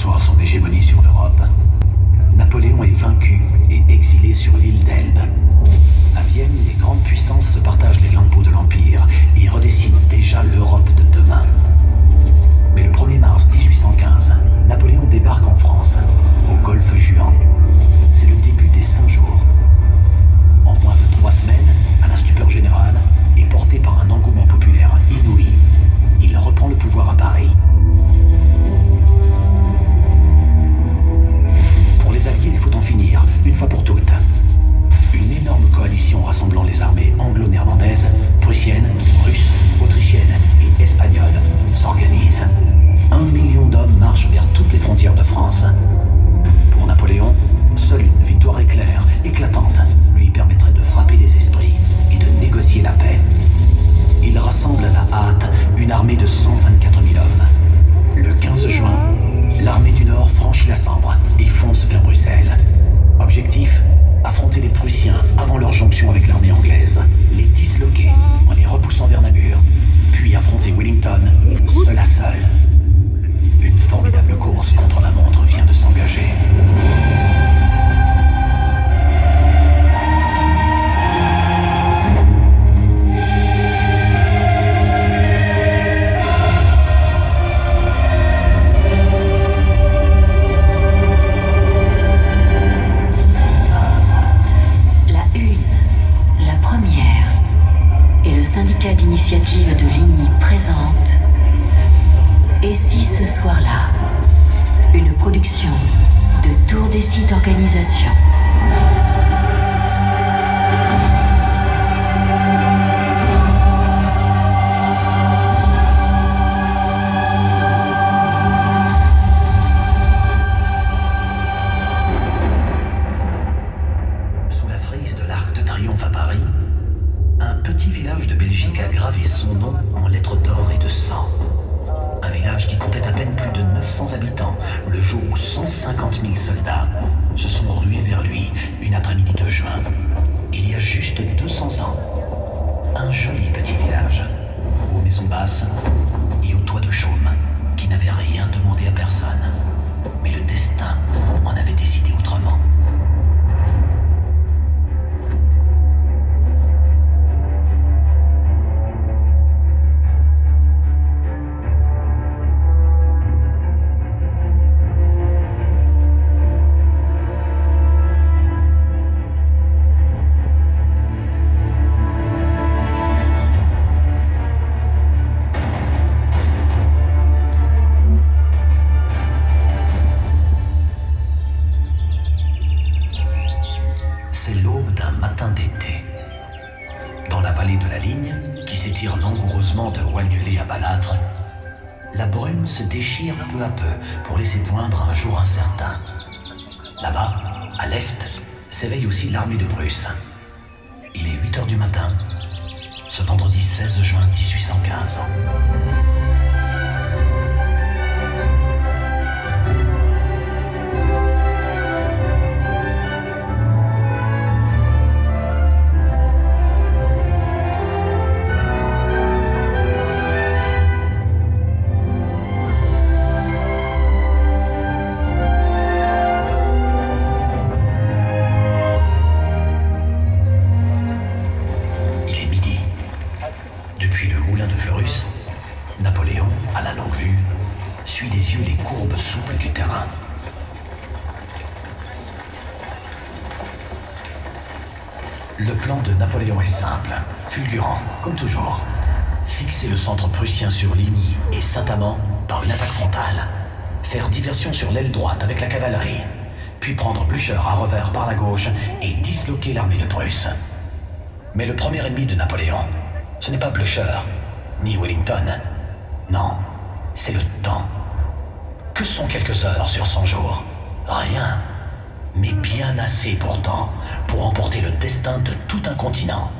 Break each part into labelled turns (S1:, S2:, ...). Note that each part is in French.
S1: asseoir son hégémonie sur l'Europe. Napoléon est vaincu et exilé sur l'île d'Elbe. À Vienne, les grandes puissances se partagent les lambeaux de l'Empire et redessinent déjà l'Europe de demain. Mais le 1er mars 1815, Napoléon débarque en France, au golfe Juan. C'est le début des 100 jours. En moins de 3 semaines, à la stupeur générale, et porté par un engouement populaire inouï, il reprend le pouvoir à Paris. Pour les Alliés, il faut en finir, une fois pour toutes. Une énorme coalition rassemblant les armées anglo-néerlandaises, prussiennes, russes, autrichiennes et espagnoles s'organise. 1 million d'hommes marchent vers toutes les frontières de France. Pour Napoléon, seule une victoire éclair, éclatante, lui permettrait de frapper les esprits et de négocier la paix. Il rassemble à la hâte une armée de 124 000 hommes. Le 15 juin, l'armée du Nord franchit la Sambre et fonce vers Bruxelles. Objectif, affronter les Prussiens avant leur jonction avec l'armée anglaise, les disloquer en les repoussant vers Namur, puis affronter Wellington, seul à seul. Une formidable course contre la montre vient de s'engager.
S2: Syndicat d'initiative de Ligny présente. Et si ce soir-là, une production de Tour des Sites Organisation.
S1: Sous la frise de l'Arc de Triomphe à Paris, un petit village de Belgique a gravé son nom en lettres d'or et de sang. Un village qui comptait à peine plus de 900 habitants, le jour où 150 000 soldats se sont rués vers lui une après-midi de juin, il y a juste 200 ans. Un joli petit village, aux maisons basses et aux toits de chaume, qui n'avait rien demandé à personne. Mais le destin en avait décidé autrement. Se déchire peu à peu pour laisser poindre un jour incertain. Là-bas, à l'est, s'éveille aussi l'armée de Prusse. Il est 8 heures du matin, ce vendredi 16 juin 1815. Le plan de Napoléon est simple, fulgurant, comme toujours. Fixer le centre prussien sur Ligny et Saint-Amand par une attaque frontale. Faire diversion sur l'aile droite avec la cavalerie. Puis prendre Blücher à revers par la gauche et disloquer l'armée de Prusse. Mais le premier ennemi de Napoléon, ce n'est pas Blücher, ni Wellington. Non, c'est le temps. Que sont quelques heures sur 100 jours? Rien. Mais bien assez pourtant pour emporter le destin de tout un continent.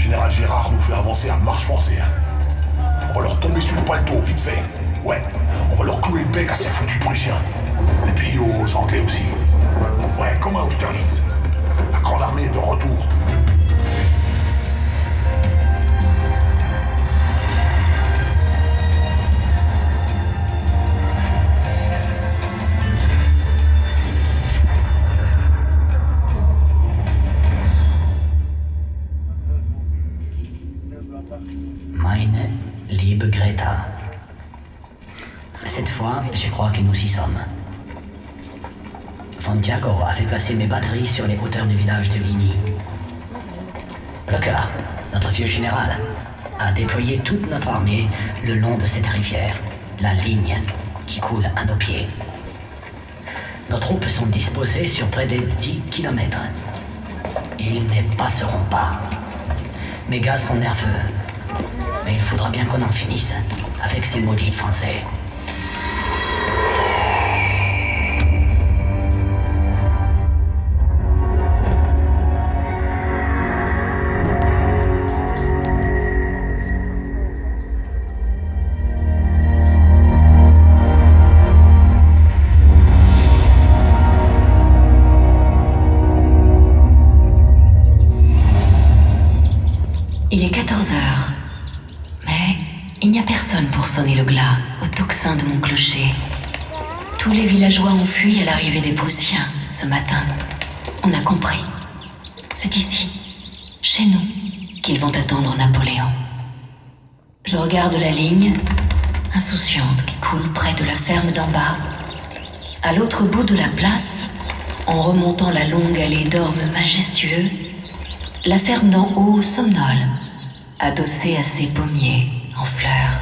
S3: général Gérard nous fait avancer à marche forcée. On va leur tomber sur le paletot, vite fait. Ouais, on va leur clouer le bec à ces foutus Prussiens. Et puis aux Anglais aussi. Ouais, comme à Austerlitz. La grande armée est de retour.
S1: Meine liebe Greta. Cette fois, je crois que nous y sommes. Santiago a fait placer mes batteries sur les hauteurs du village de Ligny. Blocker, notre vieux général, a déployé toute notre armée le long de cette rivière, la ligne qui coule à nos pieds. Nos troupes sont disposées sur près de 10 kilomètres. Ils ne passeront pas. Mes gars sont nerveux. Mais il faudra bien qu'on en finisse avec ces maudits Français.
S2: Il est 14 heures. Mais il n'y a personne pour sonner le glas au tocsin de mon clocher. Tous les villageois ont fui à l'arrivée des Prussiens ce matin. On a compris. C'est ici, chez nous, qu'ils vont attendre Napoléon. Je regarde la ligne, insouciante, qui coule près de la ferme d'en bas. À l'autre bout de la place, en remontant la longue allée d'ormes majestueux, la ferme d'en haut somnole, adossée à ses pommiers en fleurs.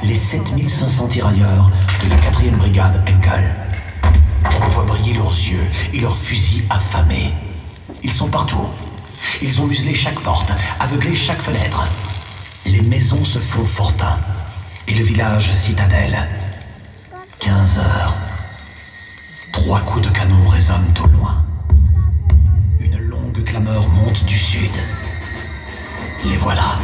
S1: Les 7500 tirailleurs de la 4e brigade Henkel. On voit briller leurs yeux et leurs fusils affamés. Ils sont partout. Ils ont muselé chaque porte, aveuglé chaque fenêtre. Les maisons se font fortin. Et le village citadelle. 15 heures. 3 coups de canon résonnent au loin. Une longue clameur monte du sud. Les voilà.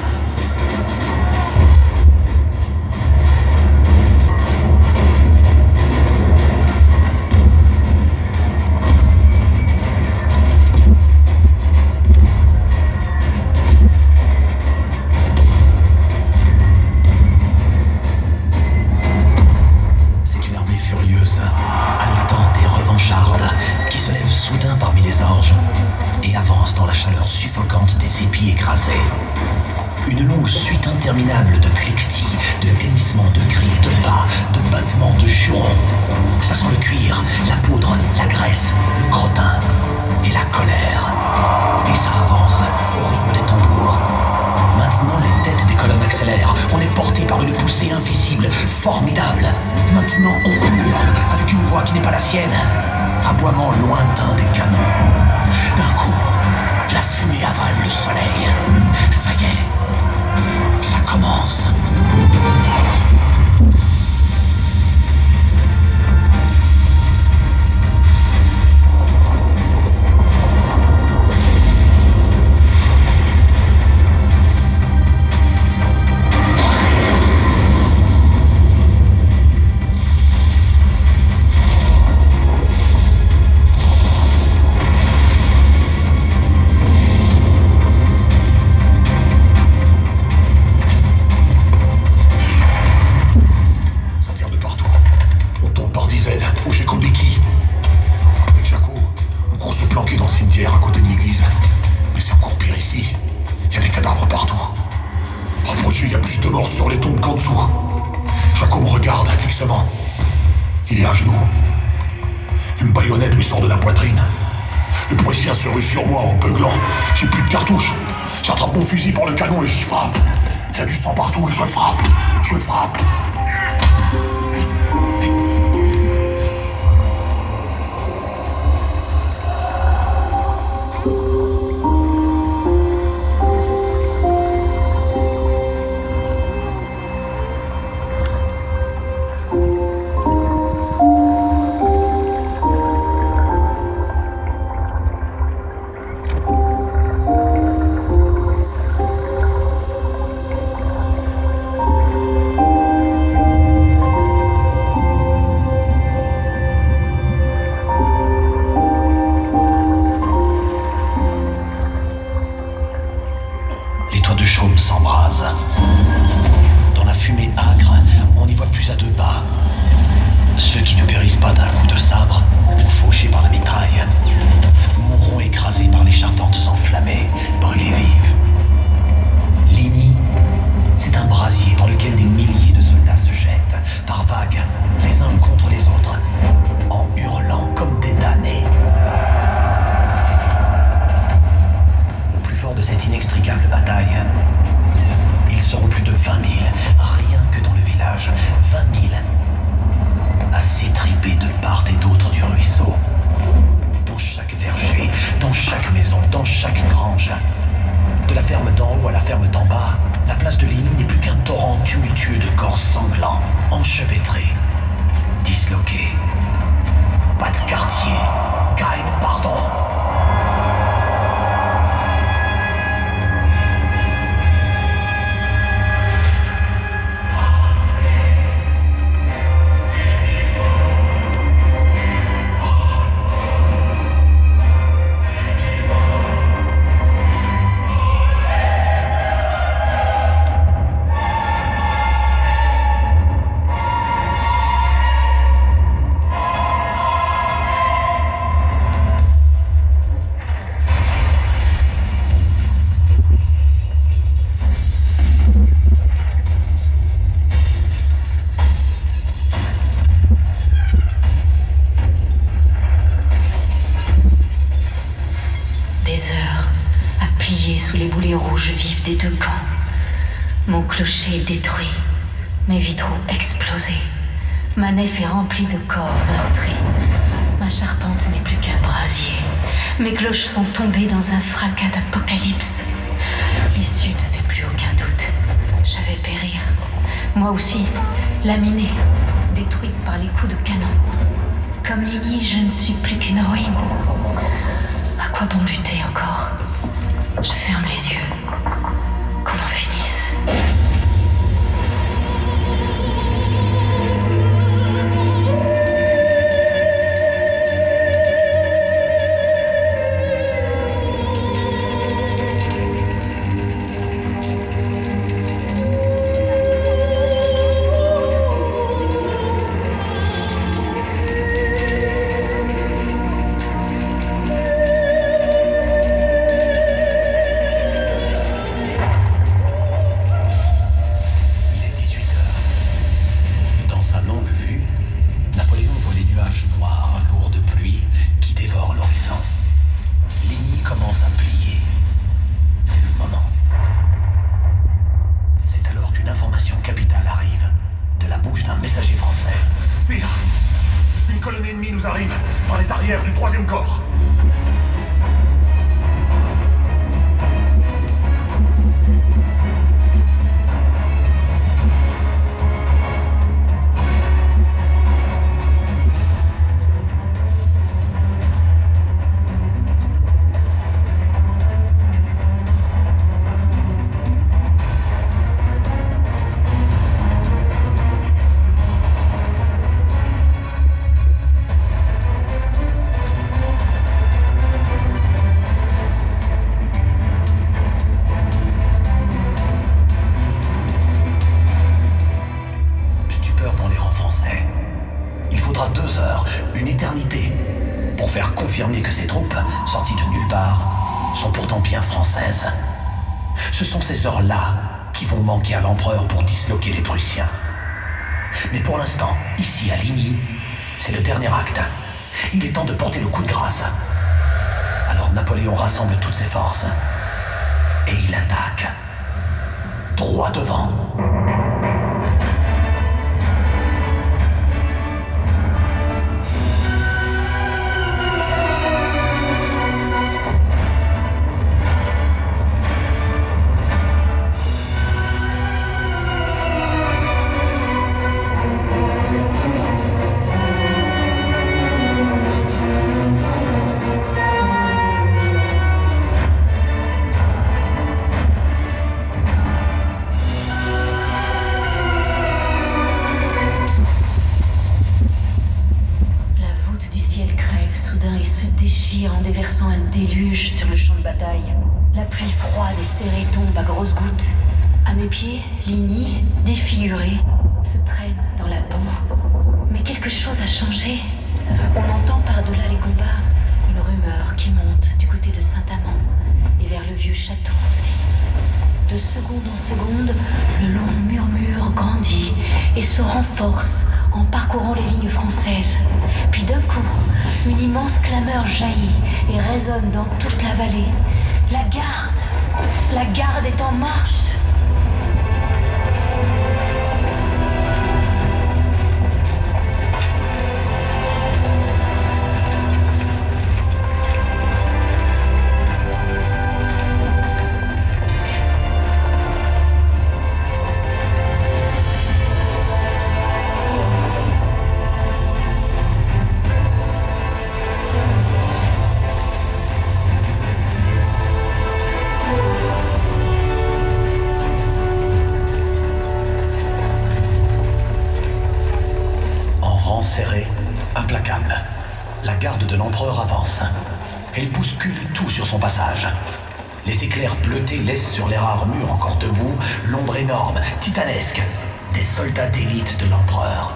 S1: Une longue suite interminable de cliquetis, de hennissements, de cris, de pas, de battements, de jurons. Ça sent le cuir, la poudre, la graisse, le crottin et la colère. Et ça avance au rythme des tambours. Maintenant, les têtes des colonnes accélèrent. On est porté par une poussée invisible, formidable. Maintenant, on hurle avec une voix qui n'est pas la sienne. Aboiement lointain des canons. D'un coup, la fumée avale le soleil. Ça y est, ça commence.
S3: Il est à genoux. Une baïonnette lui sort de la poitrine. Le Prussien se rue sur moi en beuglant. J'ai plus de cartouches. J'attrape mon fusil par le canon et j'y frappe. Il y a du sang partout et je frappe. Je frappe.
S1: Les toits de chaume s'embrasent. Dans la fumée âcre, on n'y voit plus à deux pas. Ceux qui ne périssent pas d'un coup de sabre ou fauchés par la mitraille mourront écrasés par les charpentes enflammées, brûlées vives. Ligny, c'est un brasier dans lequel des milliers de soldats se jettent, par vagues, les uns contre les autres, en hurlant comme des damnés. Au plus fort de cette inextricable bataille, ils seront plus de 20 000, rien que dans le village, 20 000, à s'étriper de part et d'autre du ruisseau. Dans chaque verger, dans chaque maison, dans chaque grange. De la ferme d'en haut à la ferme d'en bas, la place de Ligny n'est plus qu'un torrent tumultueux de corps sanglants, enchevêtrés, disloqués. Pas de quartier, gagne, pardon.
S2: Sous les boulets rouges vifs des deux camps. Mon clocher est détruit, mes vitraux explosés. Ma nef est remplie de corps meurtris. Ma charpente n'est plus qu'un brasier. Mes cloches sont tombées dans un fracas d'apocalypse. L'issue ne fait plus aucun doute. Je vais périr. Moi aussi, laminée, détruite par les coups de canon. Comme Ligny, je ne suis plus qu'une ruine. À quoi bon lutter encore ? Je ferme les yeux. Qu'on en finisse.
S1: Confirmer que ces troupes, sorties de nulle part, sont pourtant bien françaises. Ce sont ces heures-là qui vont manquer à l'empereur pour disloquer les Prussiens. Mais pour l'instant, ici à Ligny, C'est le dernier acte. Il est temps de porter le coup de grâce. Alors Napoléon rassemble toutes ses forces. Et il attaque. Droit devant.
S2: En déversant un déluge sur le champ de bataille. La pluie froide et serrée tombe à grosses gouttes. À mes pieds, Ligny, défiguré, se traîne dans la boue. Mais quelque chose a changé. On entend par-delà les combats une rumeur qui monte du côté de Saint-Amand et vers le vieux château aussi. De seconde en seconde, le long murmure grandit et se renforce en parcourant les lignes françaises. Puis d'un coup, une immense clameur jaillit et résonne dans toute la vallée. La garde est en marche.
S1: Serrée, implacable, la garde de l'empereur avance. Elle bouscule tout sur son passage. Les éclairs bleutés laissent sur les rares murs encore debout l'ombre énorme, titanesque, des soldats d'élite de l'empereur.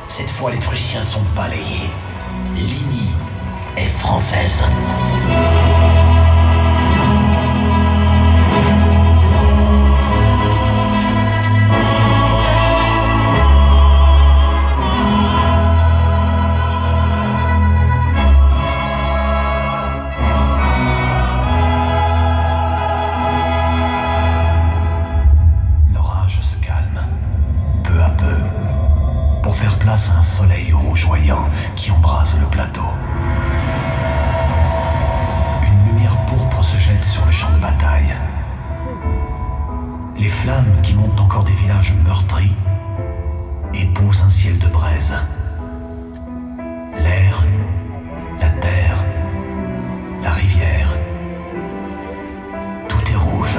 S1: Cette fois, les Prussiens sont balayés. Ligny est française. Un soleil rougeoyant qui embrase le plateau. Une lumière pourpre se jette sur le champ de bataille. Les flammes qui montent encore des villages meurtris épousent un ciel de braise. L'air, la terre, la rivière, tout est rouge.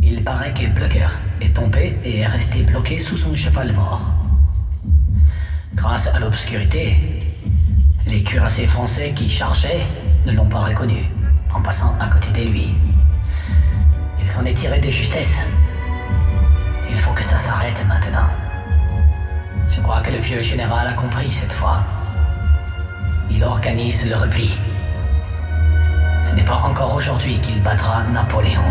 S4: Il paraît que Blücher est tombé et est resté bloqué sous son cheval mort. Grâce à l'obscurité, les cuirassés français qui chargeaient ne l'ont pas reconnu en passant à côté de lui. Il s'en est tiré de justesse. Il faut que ça s'arrête maintenant. Je crois que le vieux général a compris cette fois. Il organise le repli. Ce n'est pas encore aujourd'hui qu'il battra Napoléon.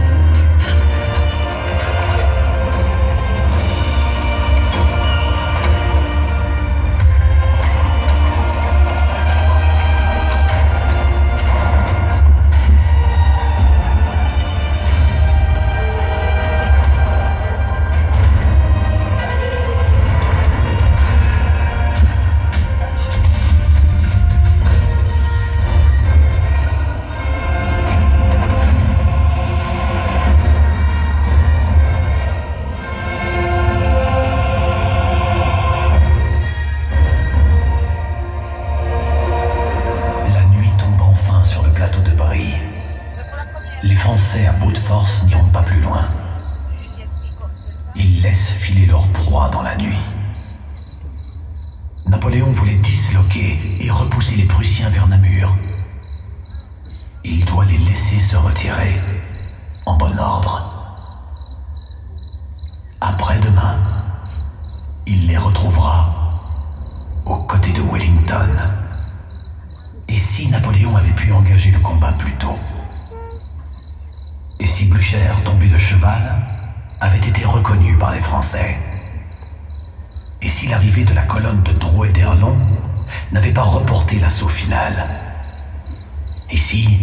S1: Les Français à bout de force n'iront pas plus loin. Ils laissent filer leur proie dans la nuit. Napoléon voulait disloquer et repousser les Prussiens vers laisser se retirer en bon ordre. Après-demain, il les retrouvera aux côtés de Wellington. Et si Napoléon avait pu engager le combat plus tôt? Et si Blücher, tombé de cheval, avait été reconnu par les Français? Et si l'arrivée de la colonne de Drouet d'Erlon n'avait pas reporté l'assaut final? Et si?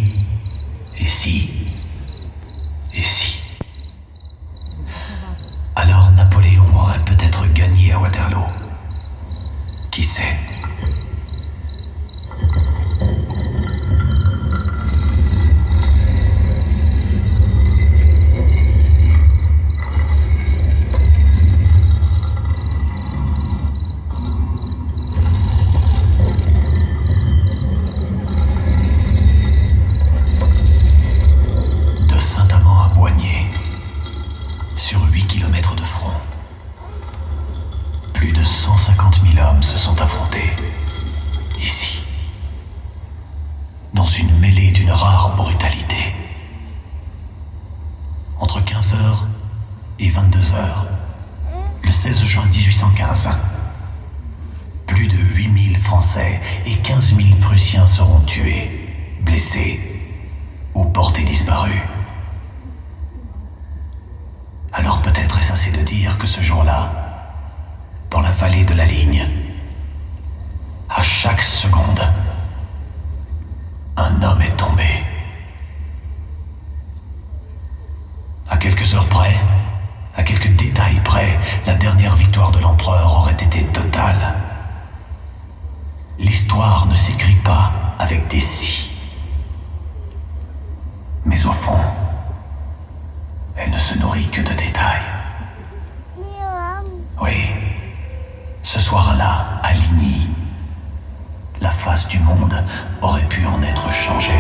S1: Alors Napoléon aurait peut-être gagné à Waterloo. Qui sait? Sur 8 kilomètres de front, plus de 150 000 hommes se sont affrontés, ici, dans une mêlée d'une rare brutalité. Entre 15h et 22h, le 16 juin 1815, plus de 8 000 Français et 15 000 Prussiens seront tués, blessés ou portés disparus. Alors peut-être est-ce assez de dire que ce jour-là, dans la vallée de la Ligne, à chaque seconde, un homme est tombé. À quelques heures près, à quelques détails près, la dernière victoire de l'empereur aurait été totale. L'histoire ne s'écrit pas avec des si. Mais au fond, elle ne se nourrit que de détails. Oui, ce soir-là, à Ligny, la face du monde aurait pu en être changée.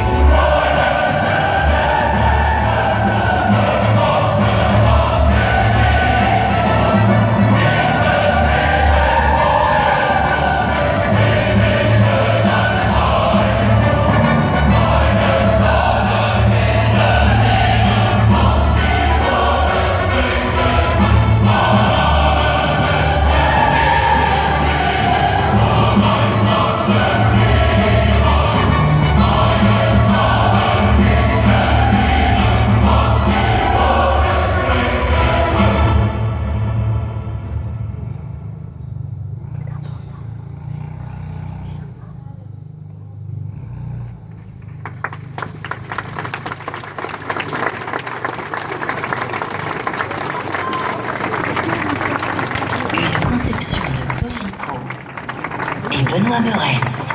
S2: Benoît Meurens.